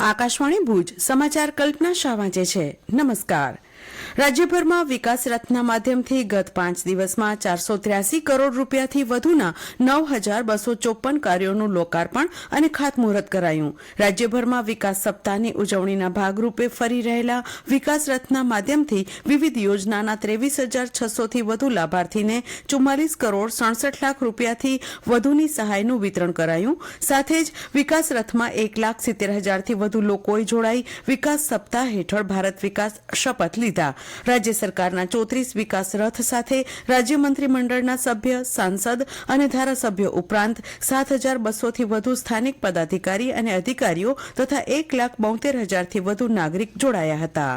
આકાશવાણી ભુજ સમાચાર કલ્પના શાહ વાંચે છે. નમસ્કાર. રાજ્યભરમાં વિકાસ રથના માધ્યમથી ગત 5 દિવસમાં 483 કરોડ રૂપિયાથી વધુના 9,254 કાર્યોનું લોકાર્પણ અને ખાતમુહૂર્ત કરાયું. રાજ્યભરમાં વિકાસ સપ્તાહની ઉજવણીના ભાગરૂપે ફરી રહેલા વિકાસ રથના માધ્યમથી વિવિધ યોજનાના 23,600થી વધુ લાભાર્થીને 44 કરોડ 67 લાખ રૂપિયાથી વધુની સહાયનું વિતરણ કરાયું. સાથે જ વિકાસ રથમાં 1,70,000થી વધુ લોકોએ જોડાઈ વિકાસ સપ્તાહ હેઠળ ભારત વિકાસ શપથ લીધા. રાજ્ય સરકારના 34 વિકાસ રથ સાથે રાજ્ય મંત્રીમંડળના સભ્ય, સાંસદ અને ધારાસભ્યો ઉપરાંત 7,200થી વધુ સ્થાનિક પદાધિકારી અને અધિકારીઓ તથા 1,72,000થી વધુ નાગરિક જોડાયા હતા.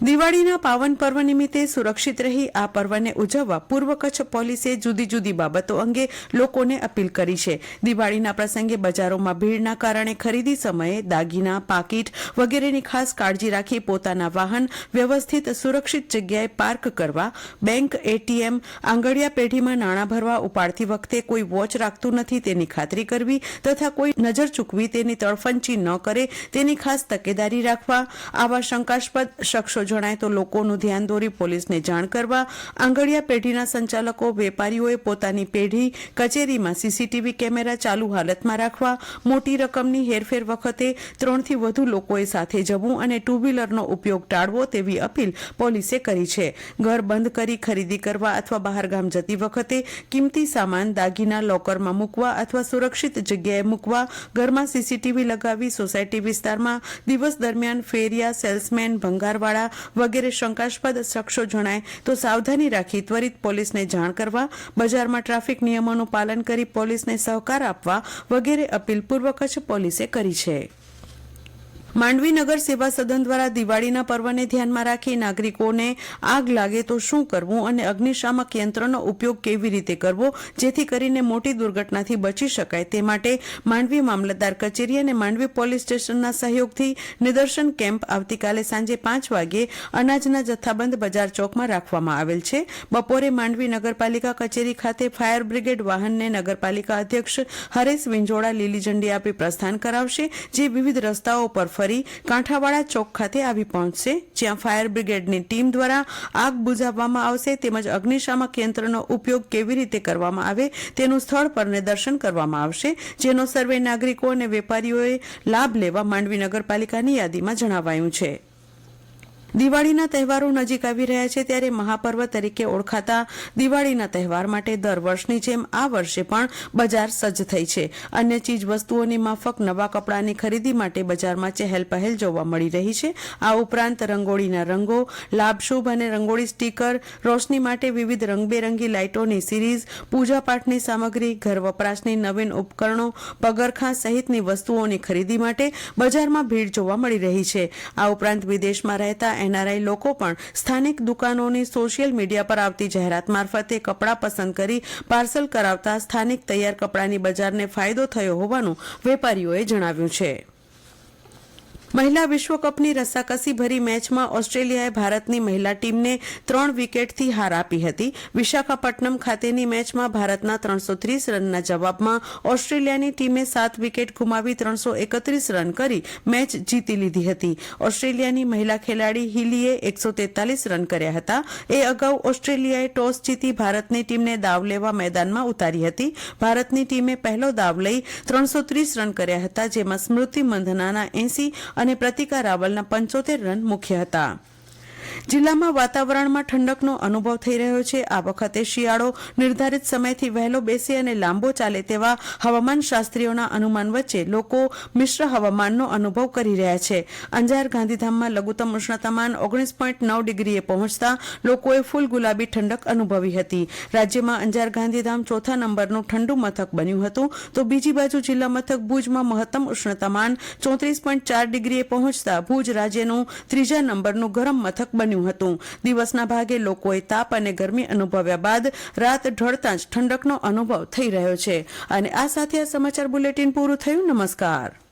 દિવાળીના પાવન પર્વ નિમિત્તે સુરક્ષિત રહી આ પર્વને ઉજવવા પૂર્વ કચ્છ પોલીસે જુદી જુદી બાબતો અંગે લોકોને અપીલ કરી છે. દિવાળીના પ્રસંગે બજારોમાં ભીડના કારણે ખરીદી સમયે દાગીના, પાકીટ વગેરેની ખાસ કાળજી રાખી પોતાના વાહન વ્યવસ્થિત સુરક્ષિત જગ્યાએ પાર્ક કરવા, બેંક, એટીએમ, આંગડિયા પેઢીમાં નાણાં ભરવા ઉપાડતી વખતે કોઈ વોચ રાખતું નથી તેની ખાતરી કરવી તથા કોઈ નજર ચૂકવી તેની તડફંચી ન કરે તેની ખાસ તકેદારી રાખવા. આવા શંકાસ્પદ શખ્સો જણાય તો લોકોનું ધ્યાન દોરી પોલીસને જાણ કરવા. આંગડિયા પેઢીના સંચાલકો, વેપારીઓએ પોતાની પેઢી, કચેરીમાં સીસીટીવી કેમેરા ચાલુ હાલતમાં રાખવા. મોટી રકમની હેરફેર વખતે 3થી વધુ લોકોએ સાથે જવું અને ટુ વ્હીલરનો ઉપયોગ ટાળવો તેવી અપીલ પોલીસે કરી છે. ઘર બંધ કરી ખરીદી કરવા અથવા બહારગામ જતી વખતે કિંમતી સામાન, દાગીના લોકરમાં મૂકવા અથવા સુરક્ષિત જગ્યાએ મૂકવા. ઘરમાં સીસીટીવી લગાવી સોસાયટી વિસ્તારમાં દિવસ દરમિયાન ફેરિયા, સેલ્સમેન, ભંગારવાળા વગેરે શંકાસ્પદ શખ્સો જણાય તો સાવધાની રાખી ત્વરિત પોલીસને જાણ કરવા. બજારમાં ટ્રાફિક નિયમોનું પાલન કરી પોલીસને સહકાર આપવા વગેરે અપીલ પૂર્વ કચ્છ પોલીસે કરી છે. માંડવી નગર સેવા સદન દ્વારા દિવાળીના પર્વને ધ્યાનમાં રાખી નાગરિકોને આગ લાગે તો શું કરવું અને અગ્નિશામક યંત્રનો ઉપયોગ કેવી રીતે કરવો જેથી કરીને મોટી દુર્ઘટનાથી બચી શકાય તે માટે માંડવી મામલતદાર કચેરી અને માંડવી પોલીસ સ્ટેશનના સહયોગથી નિદર્શન કેમ્પ આવતીકાલે સાંજે 5 વાગ્યે અનાજના જથ્થાબંધ બજાર ચોકમાં રાખવામાં આવેલ છે. બપોરે માંડવી નગરપાલિકા કચેરી ખાતે ફાયર બ્રિગેડ વાહનને નગરપાલિકા અધ્યક્ષ હરેશ વિંજોડા લીલી ઝંડી આપી પ્રસ્થાન કરાવશે, જે વિવિધ રસ્તાઓ પર ફરી કાંઠાવાળા ચોક ખાતે આવી પહોંચશે, જ્યાં ફાયર બ્રિગેડની ટીમ દ્વારા આગ બુઝાવવામાં આવશે તેમજ અગ્નિશામક યંત્રનો ઉપયોગ કેવી રીતે કરવામાં આવે તેનું સ્થળ પર નિદર્શન કરવામાં આવશે, જેનો સર્વે નાગરિકો અને વેપારીઓએ લાભ લેવા માંડવી નગરપાલિકાની યાદીમાં જણાવાયું છે. દિવાળીના તહેવારો નજીક આવી રહ્યા છે ત્યારે મહાપર્વ તરીકે ઓળખાતા દિવાળીના તહેવાર માટે દર વર્ષની જેમ આ વર્ષે પણ બજાર સજ્જ થઈ છે. અન્ય ચીજ વસ્તુઓની માફક નવા કપડાની ખરીદી માટે બજારમાં ચહેલ પહેલ જોવા મળી રહી છે. આ ઉપરાંત રંગોળીના રંગો, લાભશુભ અને રંગોળી સ્ટીકર, રોશની માટે વિવિધ રંગબેરંગી લાઇટોની સિરીઝ, પૂજાપાઠની સામગ્રી, ઘર વપરાશની નવીન ઉપકરણો, પગરખાં સહિતની વસ્તુઓની ખરીદી માટે બજારમાં ભીડ જોવા મળી રહી છે. આ ઉપરાંત વિદેશમાં રહેતા એનઆરઆઈ લોકો પણ સ્થાનિક દુકાનોની સોશિયલ મીડિયા પર આવતી જાહેરાત મારફતે કપડાં પસંદ કરી પાર્સલ કરાવતા સ્થાનિક તૈયાર કપડાની બજારને ફાયદો થયો હોવાનું વેપારીઓએ જણાવ્યું છે. મહિલા વિશ્વકપની રસાકસી ભરી મેચમાં ઓસ્ટ્રેલિયાએ ભારતની મહિલા ટીમને 3 વિકેટથી હાર આપી હતી. વિશાખાપટ્ટનમ ખાતેની મેચમાં ભારતના 330 રનના જવાબમાં ઓસ્ટ્રેલિયાની ટીમે 7 વિકેટ ગુમાવી 331 રન કરી મેચ જીતી લીધી હતી. ઓસ્ટ્રેલિયાની મહિલા ખેલાડી હિલીએ 143 રન કર્યા હતા. એ અગાઉ ઓસ્ટ્રેલિયાએ ટોસ જીતી ભારતની ટીમને દાવ લેવા મેદાનમાં ઉતારી હતી. ભારતની ટીમે પહેલો દાવ લઈ 330 રન કર્યા હતા, જેમાં સ્મૃતિ મંધનાના 80 અને પ્રતિકા રાવલના 75 રન મુખ્ય હતા. જિલ્લામાં વાતાવરણમાં ઠંડકનો અનુભવ થઈ રહ્યો છે. આ વખતે શિયાળો નિર્ધારિત સમયથી વહેલો બેસે અને લાંબો ચાલે તેવા હવામાન શાસ્ત્રીઓના અનુમાન વચ્ચે લોકો મિશ્ર હવામાનનો અનુભવ કરી રહ્યા છે. અંજાર ગાંધીધામમાં લઘુત્તમ ઉષ્ણતામાન 19.9 ડિગ્રીએ પહોંચતા લોકોએ ફૂલ ગુલાબી ઠંડક અનુભવી હતી. રાજ્યમાં અંજાર ગાંધીધામ ચોથા નંબરનું ઠંડુ મથક બન્યું હતું, તો બીજી બાજુ જિલ્લા મથક ભુજમાં મહત્તમ ઉષ્ણતામાન 34.4 ડિગ્રીએ પહોંચતા ભુજ રાજ્યનું ત્રીજા નંબરનું ગરમ મથક બન્યું હતું. દિવસના ભાગે લોકોએ તાપ અને ગરમી અનુભવ્યા બાદ રાત ઢળતા જ ઠંડકનો અનુભવ થઈ રહ્યો છે. અને આ સાથે આ સમાચાર બુલેટિન પૂરું થયું. નમસ્કાર.